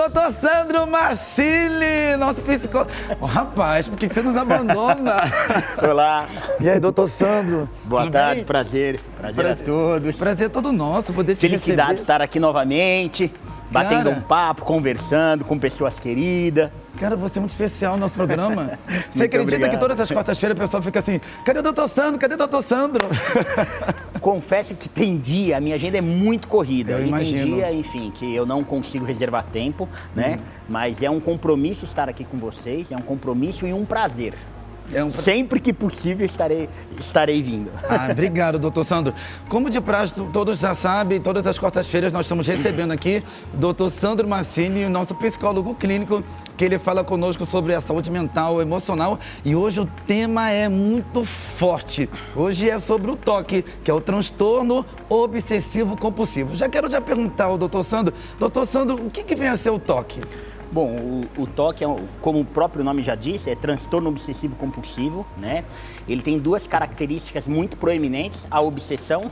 doutor Sandro Marcilli, nosso psicólogo. Oh, rapaz, por que você nos abandona? Olá. E aí, doutor Sandro? Boa tarde, bem? Prazer a todos. Prazer é todo nosso, poder te Felicidade receber. de estar aqui novamente, batendo um papo, conversando com pessoas queridas. Cara, você é muito especial no nosso programa. Você acredita obrigado. que todas as quartas-feiras o pessoal fica assim, cadê o doutor Sandro? Cadê o doutor Sandro? Confesso que tem dia, a minha agenda é muito corrida. Eu imagino. Tem dia, enfim, que eu não consigo reservar tempo, né? Mas é um compromisso estar aqui com vocês, é um compromisso e um prazer. Sempre que possível estarei vindo. Ah, obrigado, doutor Sandro. Como de praxe, todos já sabem, todas as quartas-feiras nós estamos recebendo aqui o doutor Sandro Marcilli, o nosso psicólogo clínico, que ele fala conosco sobre a saúde mental, emocional. E hoje o tema é muito forte. Hoje é sobre o TOC, que é o transtorno obsessivo compulsivo. Já perguntar ao doutor Sandro, o que vem a ser o TOC? Bom, o TOC, como o próprio nome já disse, é transtorno obsessivo compulsivo, né? Ele tem duas características muito proeminentes. A obsessão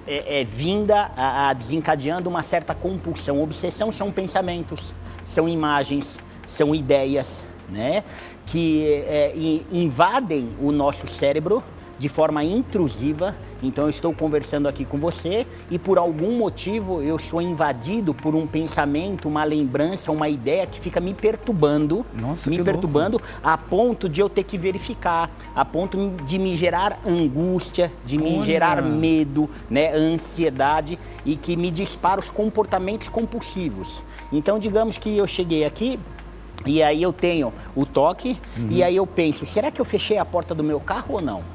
é vinda desencadeando uma certa compulsão. Obsessão são pensamentos, são imagens, são ideias, né? Que invadem o nosso cérebro de forma intrusiva. Então eu estou conversando aqui com você e por algum motivo eu sou invadido por um pensamento, uma lembrança, uma ideia que fica me perturbando, a ponto de eu ter que verificar, a ponto de me gerar angústia, de me gerar medo, né, ansiedade e que me dispara os comportamentos compulsivos. Então digamos que eu cheguei aqui e aí eu tenho o TOC e aí eu penso, será que eu fechei a porta do meu carro ou não?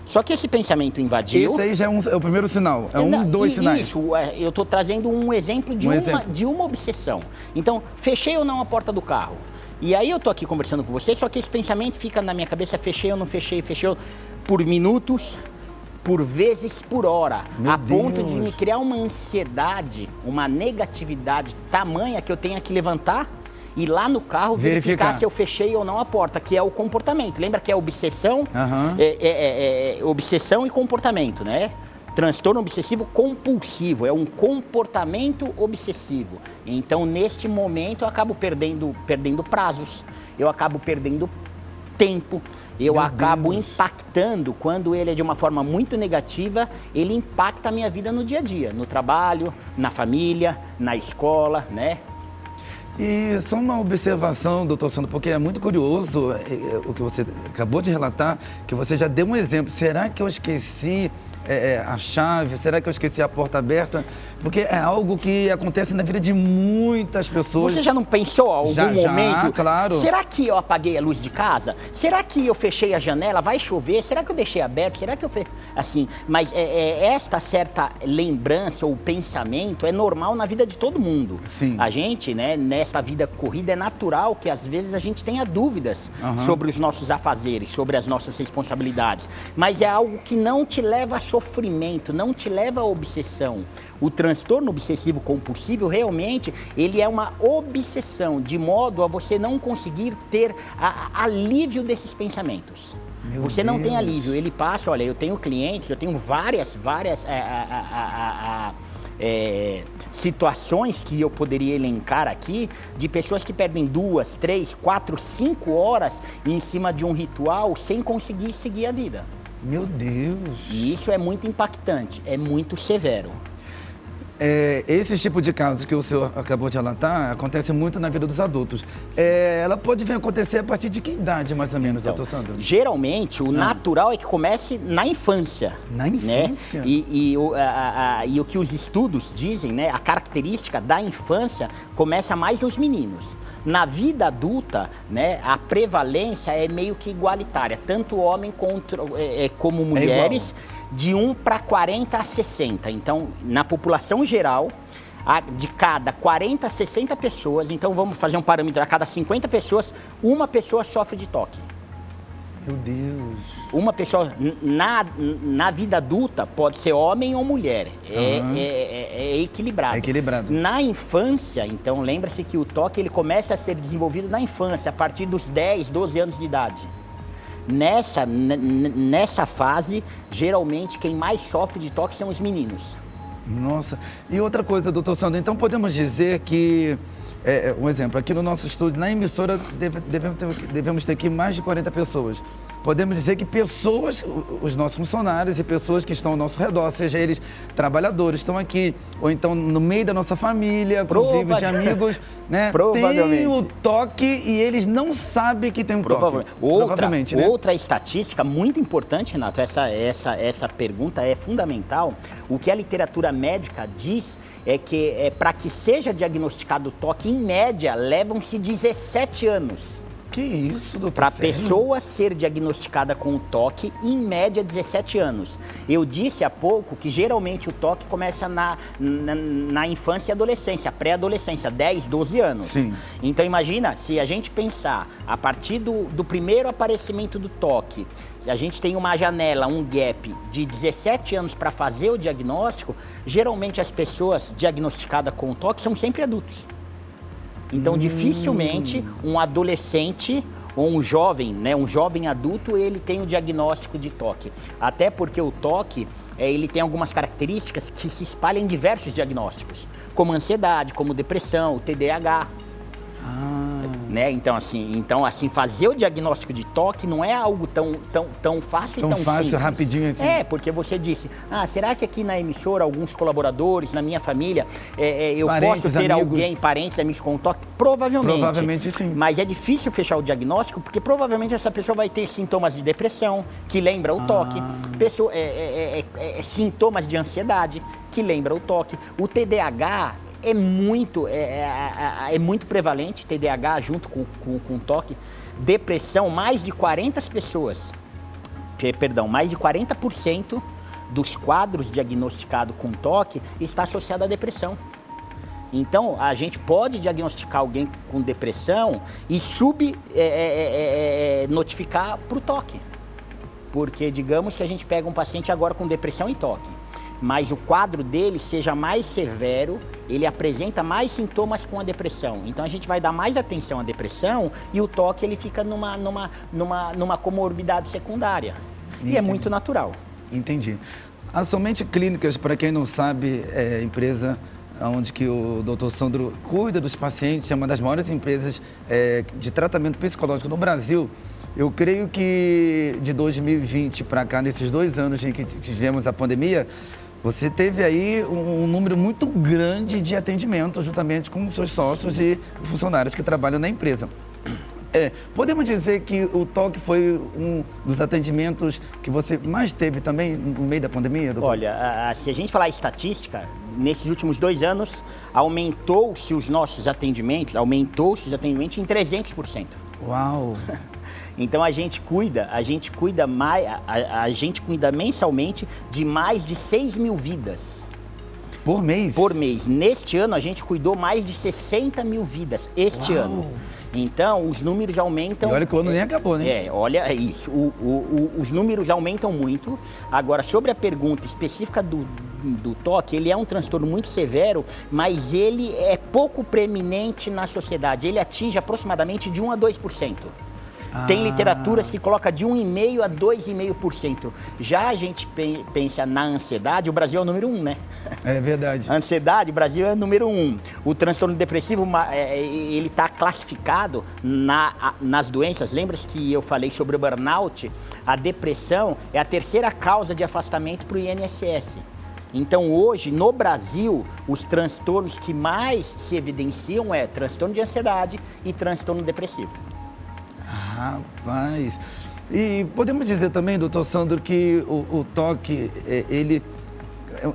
Só que esse pensamento invadiu... Esse aí já é o primeiro sinal, dois sinais. Isso, eu estou trazendo um exemplo de uma obsessão. Então, fechei ou não a porta do carro? E aí eu estou aqui conversando com você, só que esse pensamento fica na minha cabeça, fechei ou não fechei, por minutos, por vezes, por hora. A ponto de me criar uma ansiedade, uma negatividade tamanha que eu tenha que levantar e lá no carro verificar se eu fechei ou não a porta, que é o comportamento. Lembra que é obsessão? Obsessão e comportamento, né? Transtorno obsessivo compulsivo, é um comportamento obsessivo. Então, neste momento, eu acabo perdendo prazos, eu acabo perdendo tempo, eu acabo impactando. Quando ele é de uma forma muito negativa, ele impacta a minha vida no dia a dia, no trabalho, na família, na escola, né? E só uma observação, doutor Sandro, porque é muito curioso o que você acabou de relatar, que você já deu um exemplo. Será que eu esqueci a chave? Será que eu esqueci a porta aberta? Porque é algo que acontece na vida de muitas pessoas. Você já não pensou algum momento? Claro. Será que eu apaguei a luz de casa? Será que eu fechei a janela? Vai chover? Será que eu deixei aberto? Será que eu assim? Mas esta certa lembrança ou pensamento é normal na vida de todo mundo. Sim. A gente, né, nessa vida corrida, é natural que às vezes a gente tenha dúvidas sobre os nossos afazeres, sobre as nossas responsabilidades. Mas é algo que não te leva a sofrimento, não te leva à obsessão. O transtorno obsessivo compulsivo, realmente, ele é uma obsessão, de modo a você não conseguir ter alívio desses pensamentos. Você não tem alívio, ele passa, olha, eu tenho clientes, eu tenho várias situações que eu poderia elencar aqui, de pessoas que perdem 2, 3, 4, 5 horas em cima de um ritual sem conseguir seguir a vida. Meu Deus! E isso é muito impactante, é muito severo. Esse tipo de casos que o senhor acabou de relatar acontece muito na vida dos adultos. Ela pode vir a acontecer a partir de que idade, mais ou menos, doutor Sandro? Geralmente, o natural é que comece na infância. Na infância? Né? E o que os estudos dizem, né? A característica da infância começa mais nos meninos. Na vida adulta, né, a prevalência é meio que igualitária, tanto homem como mulheres, de 1 para 40 a 60. Então, na população geral, de cada 40 a 60 pessoas, então vamos fazer um parâmetro, a cada 50 pessoas, uma pessoa sofre de TOC. Meu Deus! Uma pessoa, na vida adulta, pode ser homem ou mulher, é equilibrado. É equilibrado. Na infância, então, lembra-se que o TOC ele começa a ser desenvolvido na infância, a partir dos 10, 12 anos de idade. Nessa fase, geralmente, quem mais sofre de TOC são os meninos. Nossa, e outra coisa, doutor Sandro, então podemos dizer que um exemplo, aqui no nosso estúdio, na emissora, devemos ter aqui mais de 40 pessoas. Podemos dizer que pessoas, os nossos funcionários e pessoas que estão ao nosso redor, seja eles trabalhadores, estão aqui, ou então no meio da nossa família, convívio de amigos, né? Provavelmente. Tem o toque e eles não sabem que tem um toque. Provavelmente, né? Outra estatística muito importante, Renato, essa pergunta é fundamental. O que a literatura médica diz é que para que seja diagnosticado o toque, em média, levam-se 17 anos. Que isso, doutor? Para a pessoa ser diagnosticada com o toque, em média, 17 anos. Eu disse há pouco que geralmente o toque começa na infância e adolescência, pré-adolescência, 10, 12 anos. Sim. Então imagina, se a gente pensar, a partir do primeiro aparecimento do toque, a gente tem uma janela, um gap de 17 anos para fazer o diagnóstico, geralmente as pessoas diagnosticadas com o toque são sempre adultos. Então, dificilmente um adolescente ou um jovem, né, um jovem adulto, ele tem o diagnóstico de toque. Até porque o toque, ele tem algumas características que se espalham em diversos diagnósticos, como ansiedade, como depressão, o TDAH. Né? Então, assim, fazer o diagnóstico de toque não é algo tão fácil e tão fácil, simples. rapidinho assim. Porque você disse, será que aqui na emissora, alguns colaboradores, na minha família, eu Parentes, posso ter amigos. alguém, parentes, amigos com toque? Provavelmente. Provavelmente sim. Mas é difícil fechar o diagnóstico, porque provavelmente essa pessoa vai ter sintomas de depressão, que lembra o toque, sintomas de ansiedade, que lembra o toque. O TDAH é muito prevalente, TDAH junto com toque. Depressão, mais de 40% dos quadros diagnosticados com toque está associado à depressão. Então, a gente pode diagnosticar alguém com depressão e notificar para o toque. Porque, digamos que a gente pega um paciente agora com depressão e toque, mas o quadro dele seja mais severo, ele apresenta mais sintomas com a depressão. Então a gente vai dar mais atenção à depressão e o toque ele fica numa comorbidade secundária. Entendi. E é muito natural. Entendi. A Somente Clínicas, para quem não sabe, é a empresa onde que o Dr. Sandro cuida dos pacientes, é uma das maiores empresas de tratamento psicológico no Brasil. Eu creio que de 2020 para cá, nesses 2 anos em que tivemos a pandemia, você teve aí um número muito grande de atendimento juntamente com seus sócios e funcionários que trabalham na empresa. Podemos dizer que o toque foi um dos atendimentos que você mais teve também no meio da pandemia, doutor? Olha, se a gente falar estatística, nesses últimos 2 anos, aumentou-se os atendimentos em 300%. Uau! Então a gente cuida mensalmente de mais de 6 mil vidas. Por mês? Por mês. Neste ano a gente cuidou mais de 60 mil vidas, Uau. ano. Então os números aumentam. E olha que o ano nem acabou, né? Olha isso. Os números aumentam muito. Agora, sobre a pergunta específica do toque, ele é um transtorno muito severo, mas ele é pouco preeminente na sociedade. Ele atinge aproximadamente de 1 a 2%. Tem literaturas que coloca de 1,5% a 2,5%. Já a gente pensa na ansiedade, o Brasil é o número 1, né? É verdade. A ansiedade, o Brasil é o número 1. O transtorno depressivo, ele está classificado nas doenças. Lembra-se que eu falei sobre o burnout? A depressão é a terceira causa de afastamento para o INSS. Então hoje, no Brasil, os transtornos que mais se evidenciam é transtorno de ansiedade e transtorno depressivo. Rapaz, e podemos dizer também, doutor Sandro, que o toque, ele,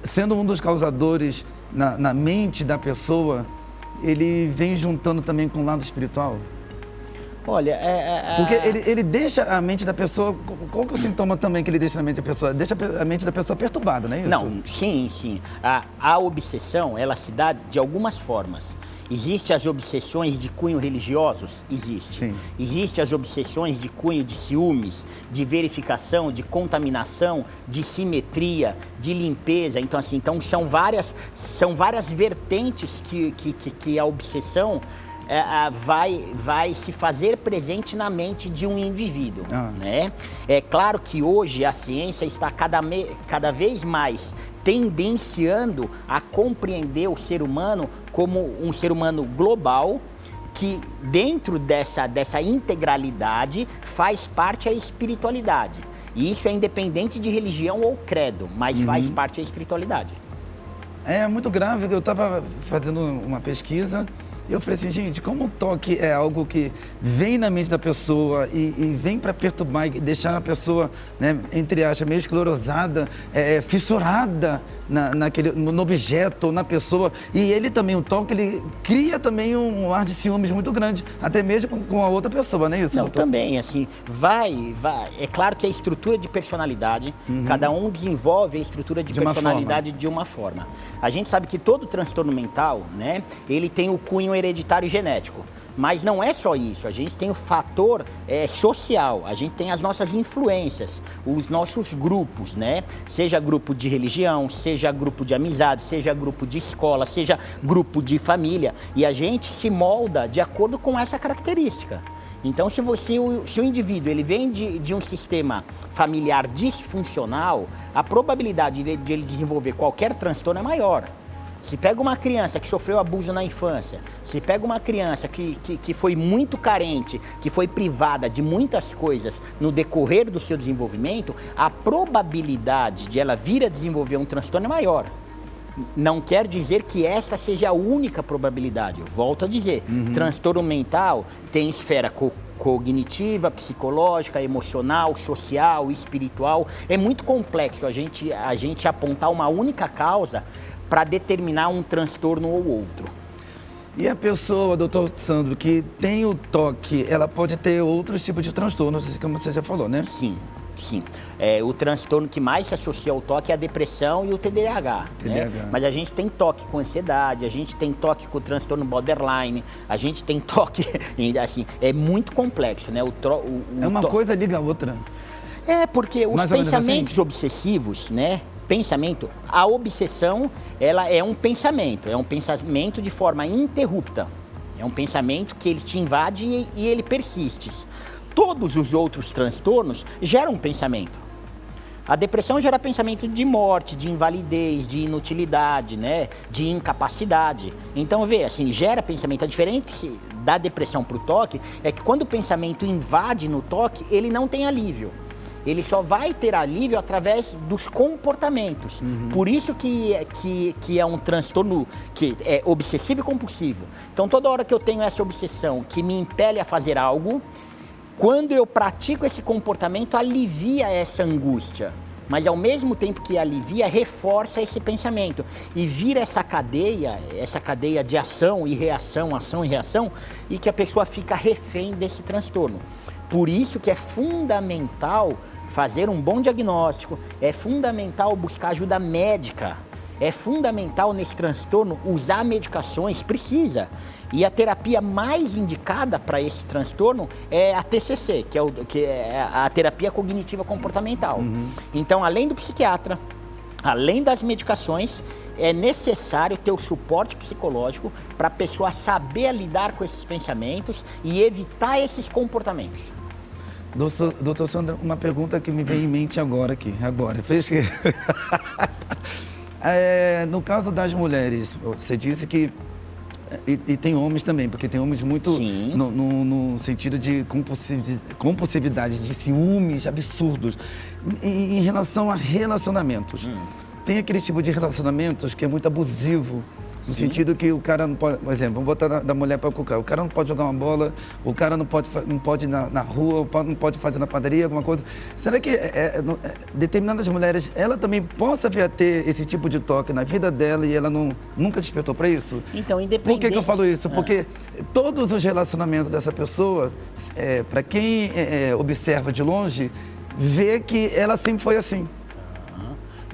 sendo um dos causadores na mente da pessoa, ele vem juntando também com o lado espiritual? Olha, Porque ele deixa a mente da pessoa... Qual que é o sintoma também que ele deixa na mente da pessoa? Deixa a mente da pessoa perturbada, não é isso? Não, sim. A obsessão, ela se dá de algumas formas. Existem as obsessões de cunho religiosos? Existe. Sim. Existem as obsessões de cunho de ciúmes, de verificação, de contaminação, de simetria, de limpeza. Então, assim, são várias vertentes que a obsessão vai se fazer presente na mente de um indivíduo, né? É claro que hoje a ciência está cada vez mais tendenciando a compreender o ser humano como um ser humano global, que dentro dessa integralidade faz parte a espiritualidade. E isso é independente de religião ou credo, mas faz parte a espiritualidade. É muito grave, eu estava fazendo uma pesquisa e eu falei assim, gente, como o toque é algo que vem na mente da pessoa e vem para perturbar e deixar a pessoa, né, entre aspas, meio esclerosada, fissurada no objeto, na pessoa. E ele também, o toque, ele cria também um ar de ciúmes muito grande, até mesmo com a outra pessoa, não é isso? Não, também, assim, vai. É claro que a estrutura de personalidade, cada um desenvolve a estrutura de personalidade de uma forma. A gente sabe que todo transtorno mental, né, ele tem o cunho hereditário e genético. Mas não é só isso, a gente tem o fator social, a gente tem as nossas influências, os nossos grupos, né? Seja grupo de religião, seja grupo de amizade, seja grupo de escola, seja grupo de família. E a gente se molda de acordo com essa característica. Então, se o indivíduo ele vem de um sistema familiar disfuncional, a probabilidade de ele desenvolver qualquer transtorno é maior. Se pega uma criança que sofreu abuso na infância, se pega uma criança que foi muito carente, que foi privada de muitas coisas no decorrer do seu desenvolvimento, a probabilidade de ela vir a desenvolver um transtorno é maior. Não quer dizer que esta seja a única probabilidade. Eu volto a dizer, transtorno mental tem esfera cognitiva, psicológica, emocional, social, espiritual. É muito complexo a gente apontar uma única causa para determinar um transtorno ou outro. E a pessoa, doutor Sandro, que tem o toque, ela pode ter outros tipos de transtornos, como você já falou, né? Sim. Sim, o transtorno que mais se associa ao toque é a depressão e o TDAH, né? Mas a gente tem toque com ansiedade, a gente tem toque com o transtorno borderline, a gente tem toque, assim, é muito complexo, né? Uma coisa liga a outra. Porque os pensamentos obsessivos, né? A obsessão, ela é um pensamento de forma ininterrupta, é um pensamento que ele te invade e ele persiste. Todos os outros transtornos geram pensamento. A depressão gera pensamento de morte, de invalidez, de inutilidade, né? De incapacidade. Então, assim, gera pensamento. A diferença da depressão para o toque é que quando o pensamento invade no toque, ele não tem alívio. Ele só vai ter alívio através dos comportamentos. Por isso que é um transtorno que é obsessivo e compulsivo. Então, toda hora que eu tenho essa obsessão que me impele a fazer algo, quando eu pratico esse comportamento, alivia essa angústia. Mas ao mesmo tempo que alivia, reforça esse pensamento. E vira essa cadeia de ação e reação, e que a pessoa fica refém desse transtorno. Por isso que é fundamental fazer um bom diagnóstico, é fundamental buscar ajuda médica, é fundamental nesse transtorno usar medicações, precisa. E a terapia mais indicada para esse transtorno é a TCC, que é a terapia cognitiva comportamental. Então, além do psiquiatra, além das medicações, é necessário ter o suporte psicológico para a pessoa saber lidar com esses pensamentos e evitar esses comportamentos. Doutor Sandro, uma pergunta que me veio em mente agora. Fez que... no caso das mulheres, você disse que... E tem homens também, porque tem homens muito no sentido de compulsividade, de ciúmes absurdos. Em relação a relacionamentos, tem aquele tipo de relacionamentos que é muito abusivo. No sentido que o cara não pode, por exemplo, vamos botar da mulher para o cara não pode jogar uma bola, o cara não pode ir na rua, não pode fazer na padaria, alguma coisa. Será que determinadas mulheres, ela também possa vir a ter esse tipo de toque na vida dela e ela nunca despertou para isso? Então, independente... Por que eu falo isso? Porque todos os relacionamentos dessa pessoa, para quem observa de longe, vê que ela sempre foi assim.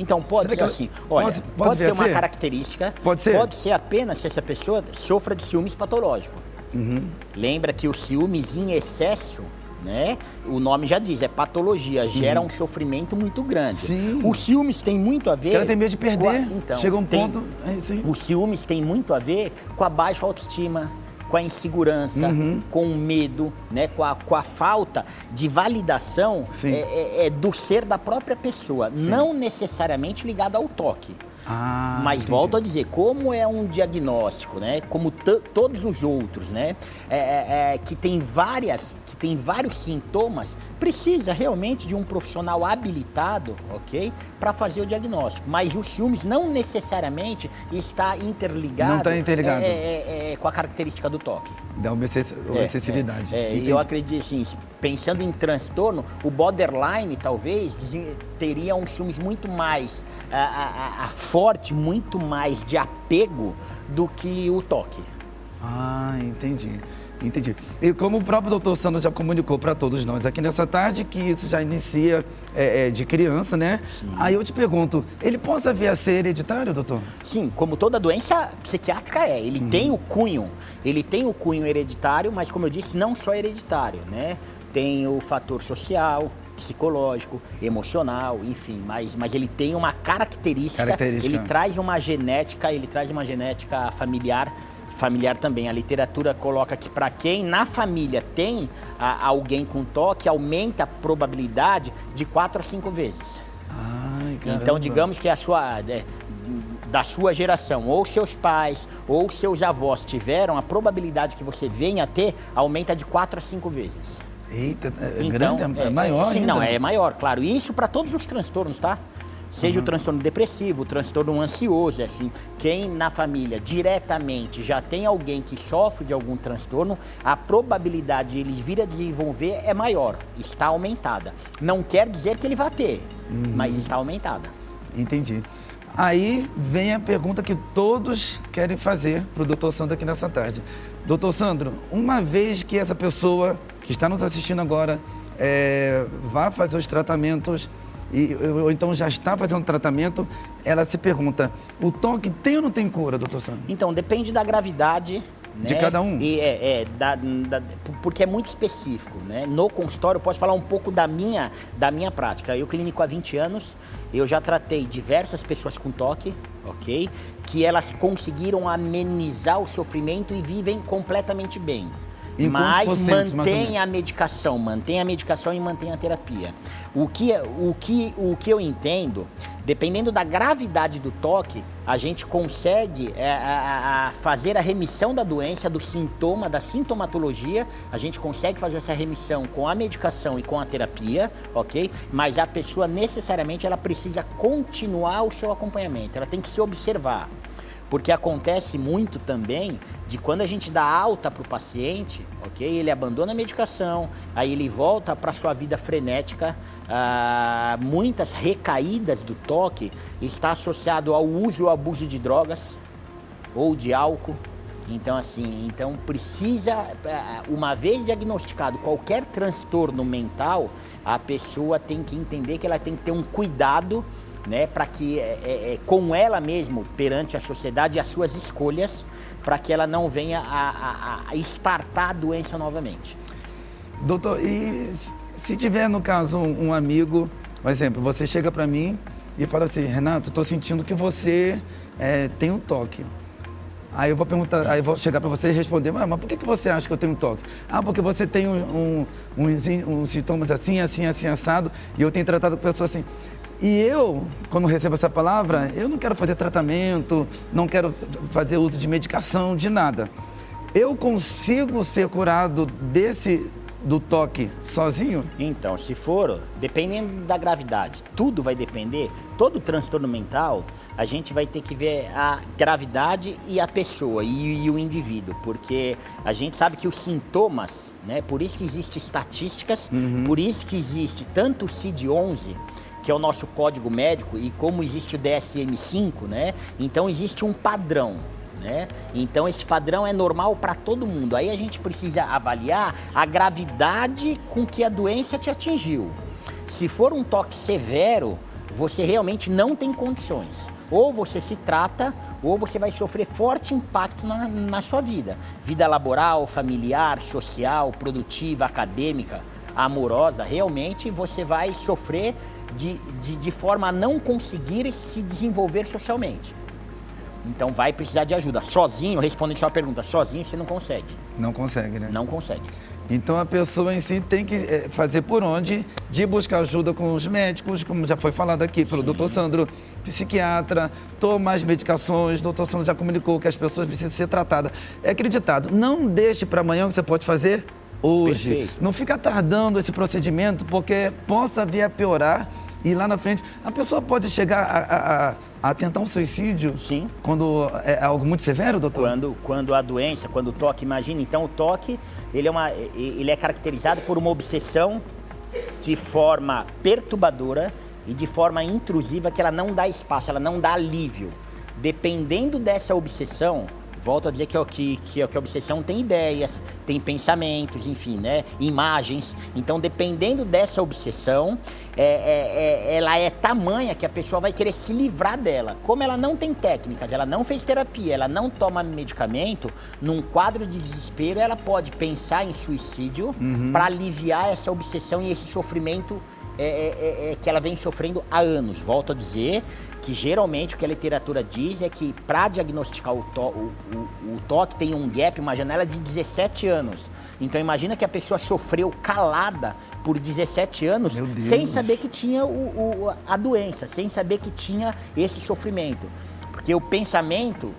Então, pode ser assim, olha, pode ser uma característica, pode ser apenas se essa pessoa sofra de ciúmes patológico. Lembra que o ciúmes em excesso, né, o nome já diz, é patologia, gera um sofrimento muito grande. O ciúmes tem muito a ver... Ela tem medo de perder, chega um ponto... O ciúmes tem muito a ver com a baixa autoestima, com a insegurança, com o medo, né, com a falta de validação do ser da própria pessoa, não necessariamente ligada ao toque. Mas entendi. volto a dizer, como é um diagnóstico, né? Como todos os outros, né? Que tem vários sintomas, precisa realmente de um profissional habilitado, ok? Para fazer o diagnóstico. Mas os ciúmes não necessariamente está interligado, Não está interligado. Com a característica do toque. Da obsessividade. E eu acredito, assim, pensando em transtorno, o borderline talvez teria um ciúmes muito mais forte, muito mais de apego do que o toque. Entendi. E como o próprio doutor Sandro já comunicou para todos nós aqui nessa tarde, que isso já inicia de criança, né? Sim. Aí eu te pergunto, ele possa vir a ser hereditário, doutor? Sim, como toda doença psiquiátrica ele tem o cunho hereditário, mas como eu disse, não só hereditário, né? Tem o fator social, psicológico, emocional, enfim, mas ele tem uma característica. Ele traz uma genética familiar também. A literatura coloca que para quem na família tem alguém com toque, aumenta a probabilidade de 4 a 5 vezes. Então, digamos que da sua geração, ou seus pais, ou seus avós tiveram, a probabilidade que você venha a ter aumenta de 4 a 5 vezes. Eita, grande, é maior ainda? Não, é maior, claro. E isso para todos os transtornos, tá? Seja o transtorno depressivo, o transtorno ansioso, assim, quem na família diretamente já tem alguém que sofre de algum transtorno, a probabilidade de eles vir a desenvolver é maior, está aumentada. Não quer dizer que ele vai ter, mas está aumentada. Entendi. Aí vem a pergunta que todos querem fazer para o doutor Sandro aqui nessa tarde. Doutor Sandro, uma vez que essa pessoa que está nos assistindo agora vá fazer os tratamentos, ou então já está fazendo tratamento, ela se pergunta, o toque tem ou não tem cura, doutor Sandro? Então, depende da gravidade, de cada um? Porque é muito específico, né? No consultório, eu posso falar um pouco da minha prática. Eu clínico há 20 anos, eu já tratei diversas pessoas com toque, ok? Que elas conseguiram amenizar o sofrimento e vivem completamente bem. Mas mantém a medicação e mantém a terapia. O que eu entendo, dependendo da gravidade do toque, a gente consegue fazer a remissão da doença, do sintoma, da sintomatologia, a gente consegue fazer essa remissão com a medicação e com a terapia, ok? Mas a pessoa necessariamente ela precisa continuar o seu acompanhamento, ela tem que se observar. Porque acontece muito também de quando a gente dá alta para o paciente, ok? Ele abandona a medicação, aí ele volta para a sua vida frenética. Muitas recaídas do toque está associado ao uso ou abuso de drogas ou de álcool. Então precisa, uma vez diagnosticado qualquer transtorno mental, a pessoa tem que entender que ela tem que ter um cuidado, né, para que com ela mesmo, perante a sociedade e as suas escolhas, para que ela não venha a estartar a doença novamente. Doutor, e se tiver, no caso, um amigo, por exemplo, você chega para mim e fala assim, Renato, estou sentindo que você tem um toque. Aí eu vou perguntar, aí eu vou chegar para você e responder, mas por que você acha que eu tenho um toque? Porque você tem uns sintomas assim, assado, e eu tenho tratado com pessoas assim. E eu, quando recebo essa palavra, eu não quero fazer tratamento, não quero fazer uso de medicação, de nada. Eu consigo ser curado do toque sozinho? Então, se for, dependendo da gravidade, tudo vai depender, todo transtorno mental, a gente vai ter que ver a gravidade e a pessoa e o indivíduo, porque a gente sabe que os sintomas, né, por isso que existem estatísticas, por isso que existe tanto o CID-11, que é o nosso código médico, e como existe o DSM-5, né? Então existe um padrão, né? Então esse padrão é normal para todo mundo. Aí a gente precisa avaliar a gravidade com que a doença te atingiu. Se for um toque severo, você realmente não tem condições. Ou você se trata, ou você vai sofrer forte impacto na sua vida. Vida laboral, familiar, social, produtiva, acadêmica, amorosa, realmente você vai sofrer de forma a não conseguir se desenvolver socialmente. Então vai precisar de ajuda. Sozinho, respondendo a sua pergunta, sozinho você não consegue. Não consegue, né? Não consegue. Então a pessoa em si tem que fazer por onde de buscar ajuda com os médicos, como já foi falado aqui pelo Dr. Sandro, psiquiatra, tomar as medicações. O Dr. Sandro já comunicou que as pessoas precisam ser tratadas. É acreditado, não deixe para amanhã o que você pode fazer hoje. Perfeito. Não fica tardando esse procedimento, porque possa vir a piorar. E lá na frente, a pessoa pode chegar a tentar um suicídio? Sim. Quando é algo muito severo, doutor? Quando a doença, quando o toque, imagina, então o toque, ele é caracterizado por uma obsessão de forma perturbadora e de forma intrusiva, que ela não dá espaço, ela não dá alívio. Dependendo dessa obsessão, volto a dizer que a obsessão tem ideias, tem pensamentos, enfim, né? Imagens. Então, dependendo dessa obsessão, ela é tamanha que a pessoa vai querer se livrar dela. Como ela não tem técnicas, ela não fez terapia, ela não toma medicamento, num quadro de desespero, ela pode pensar em suicídio para aliviar essa obsessão e esse sofrimento que ela vem sofrendo há anos. Volto a dizer que geralmente o que a literatura diz é que para diagnosticar o toque tem um gap, uma janela de 17 anos. Então imagina que a pessoa sofreu calada por 17 anos sem saber que tinha a doença, sem saber que tinha esse sofrimento. Porque o pensamento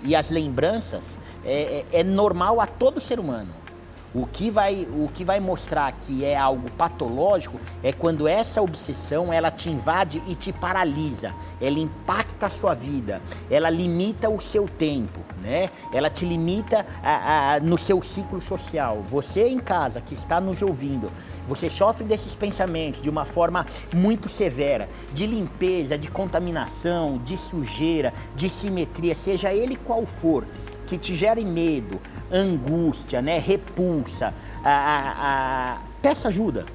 e as lembranças é normal a todo ser humano. O que vai mostrar que é algo patológico é quando essa obsessão ela te invade e te paralisa, ela impacta a sua vida, ela limita o seu tempo, né? Ela te limita no seu ciclo social. Você em casa que está nos ouvindo, você sofre desses pensamentos de uma forma muito severa, de limpeza, de contaminação, de sujeira, de simetria, seja ele qual for, que te gerem medo, angústia, né, repulsa, peça ajuda.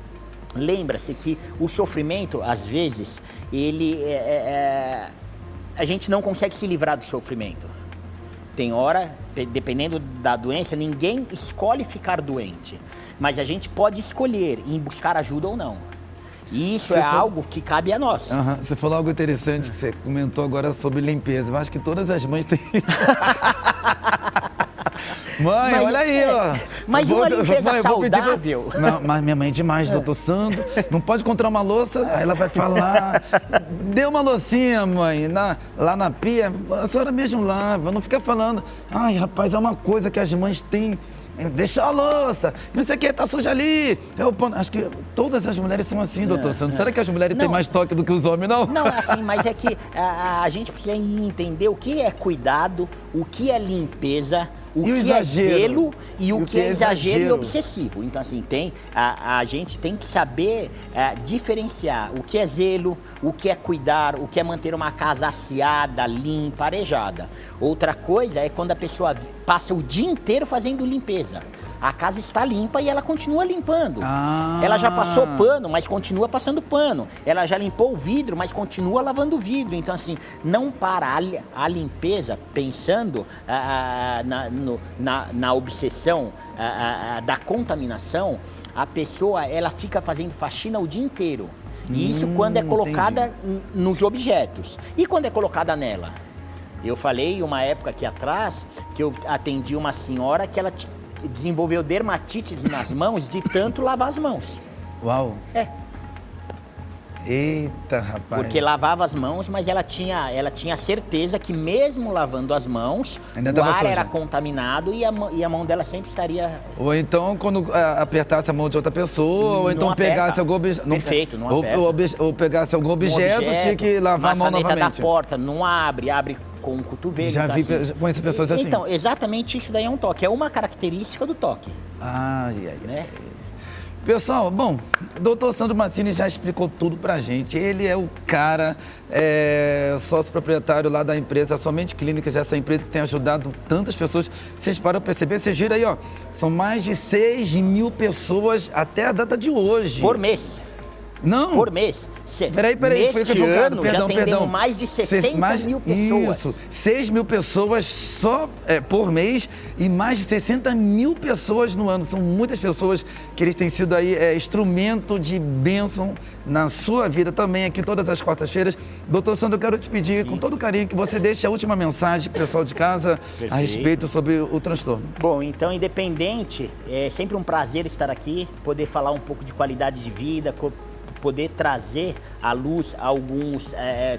Lembra-se que o sofrimento, às vezes, a gente não consegue se livrar do sofrimento. Tem hora, dependendo da doença, ninguém escolhe ficar doente, mas a gente pode escolher em buscar ajuda ou não. E isso algo que cabe a nós. Você falou algo interessante que você comentou agora sobre limpeza. Eu acho que todas as mães têm. Mãe, olha aí, ó. Mas uma limpeza saudável. Não, mas minha mãe é demais, doutor Sandro. Não pode encontrar uma louça, aí ela vai falar. Dê uma loucinha, mãe, lá na pia. A senhora mesmo lava, não fica falando. Ai, rapaz, é uma coisa que as mães têm. Deixa a louça, não sei o que, tá suja ali. Acho que todas as mulheres são assim, doutor Sandro. Será que as mulheres têm mais toque do que os homens, não? Não, assim, mas é que a gente precisa entender o que é cuidado, o que é limpeza, o que é zelo e o que é exagero e obsessivo. Então, assim, a gente tem que saber diferenciar o que é zelo, o que é cuidar, o que é manter uma casa asseada, limpa, arejada. Outra coisa é quando a pessoa passa o dia inteiro fazendo limpeza. A casa está limpa e ela continua limpando. Ela já passou pano, mas continua passando pano. Ela já limpou o vidro, mas continua lavando o vidro. Então, assim, não para a limpeza pensando na obsessão da contaminação. A pessoa, ela fica fazendo faxina o dia inteiro. E isso quando é colocada nos objetos. E quando é colocada nela? Eu falei uma época aqui atrás que eu atendi uma senhora que ela desenvolveu dermatite nas mãos de tanto lavar as mãos. Uau! Eita, rapaz! Porque lavava as mãos, mas ela tinha certeza que mesmo lavando as mãos, o ar era contaminado e a mão dela sempre estaria... Ou então, quando apertasse a mão de outra pessoa, ou então pegasse algum objeto... Perfeito, não aperta. Ou pegasse algum objeto, tinha que lavar a mão novamente. Maçaneta da porta, não abre com o cotovelo. Já vi, conheço pessoas assim. Então, exatamente isso daí é um toque, é uma característica do toque. Né? Pessoal, bom, o doutor Sandro Massini já explicou tudo pra gente. Ele é o cara, sócio proprietário lá da empresa Somente Clínicas, essa empresa que tem ajudado tantas pessoas. Vocês param pra perceber, vocês viram aí, ó, são mais de 6 mil pessoas até a data de hoje. Por mês. Não. Por mês. Peraí, foi Neste equivocado. ano, Perdão, já atendemos perdão. mais de 60 mil pessoas. Isso, 6 mil pessoas só por mês e mais de 60 mil pessoas no ano. São muitas pessoas que eles têm sido aí instrumento de bênção na sua vida também, aqui todas as quartas-feiras. Doutor Sandro, eu quero te pedir com todo carinho que você deixe a última mensagem pro pessoal de casa a respeito sobre o transtorno. Bom, então, independente, é sempre um prazer estar aqui, poder falar um pouco de qualidade de vida, poder trazer à luz alguns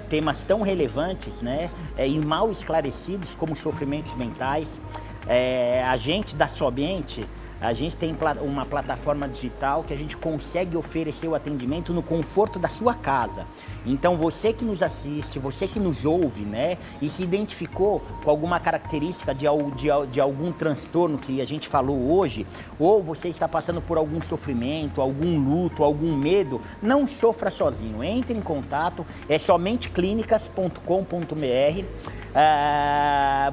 temas tão relevantes, né, e mal esclarecidos como sofrimentos mentais. A gente da Sobiente, a gente tem uma plataforma digital que a gente consegue oferecer o atendimento no conforto da sua casa. Então você que nos assiste, você que nos ouve, né, e se identificou com alguma característica de algum transtorno que a gente falou hoje, ou você está passando por algum sofrimento, algum luto, algum medo, não sofra sozinho. Entre em contato, é somenteclinicas.com.br.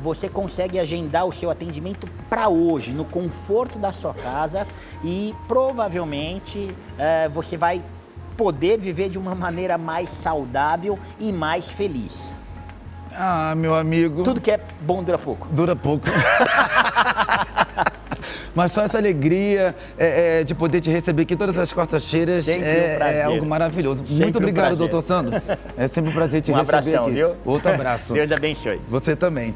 Você consegue agendar o seu atendimento para hoje, no conforto da sua casa, e provavelmente você vai poder viver de uma maneira mais saudável e mais feliz. Ah, meu amigo. Tudo que é bom dura pouco. Dura pouco. Mas só essa alegria de poder te receber aqui todas as quartas-feiras é algo maravilhoso. Muito obrigado, doutor Sandro. É sempre um prazer te receber aqui. Um abração, viu? Outro abraço. Deus abençoe. Você também.